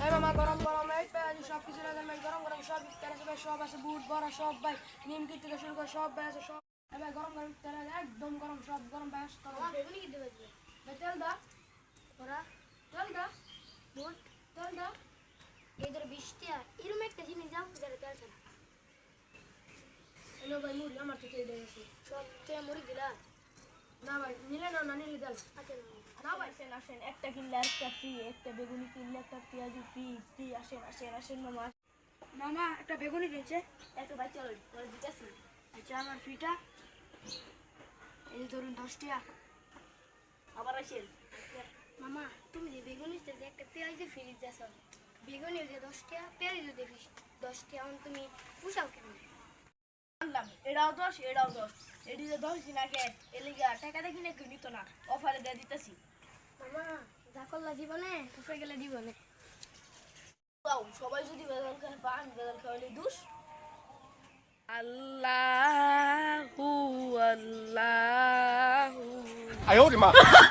এই মামা গরম গরম এই পেঁয়াজি সব কিছু রাখেন ভাই, গরম গরম সব তেল আছে ভাই, সব আছে বুট বড়া সব ভাই, নিমকি থেকে শুরু করে সব ভাই আছে সব। ভাই গরম গরম তেল আছে, একদম গরম সব গরম ভাই আসতে বেগুনি কিনতে পারবে ভাই তেল দা ওরা তেল দা বুট তেল দা। এই ধর 20 টাকা এরকম একটা জিনিস দাও যারা তেলছে না এলো ভাই মুড়ি আমার তো তেল দিয়ে গেছে। সব থেকে মুড়ি দিলা না ভাই নিলে না না নিলে তেল আচ্ছা না ভাই। আসেন আসেন, একটা কিনলে একটা ফ্রি, একটা বেগুনি কিনলে একটা পেঁয়াজি ফ্রি ফ্রি। আসেন আসেন আসেন মামা। মামা একটা বেগুনি দিয়েছে, একটু বাচ্চা লই ওরা দিতেছি আচ্ছা আমার ফ্রিটা এই যে ধরুন 10 টাকা। আবার আসেন মামা তুমি যে বেগুনি দিতে একটা পেঁয়াজ দিয়ে ফ্রি দিতেছ বেগুনি যে 10 টাকা পেঁয়াজ দিয়ে 10 টাকা তুমি পুষাও কেমন আনলাম এটাও 10 এটাও 10, এটি যে 10 দিন আগে এলিগা টাকাটা কিনে কেউ নিত না, অফারে দিয়ে দিতেছি। মামা যা করলা জীবনে পুষে গেলে জীবনে তাও সবাই যদি বেজাল খায় পান, বেজাল খাওয়ালে দুষ। আল্লাহু আল্লাহু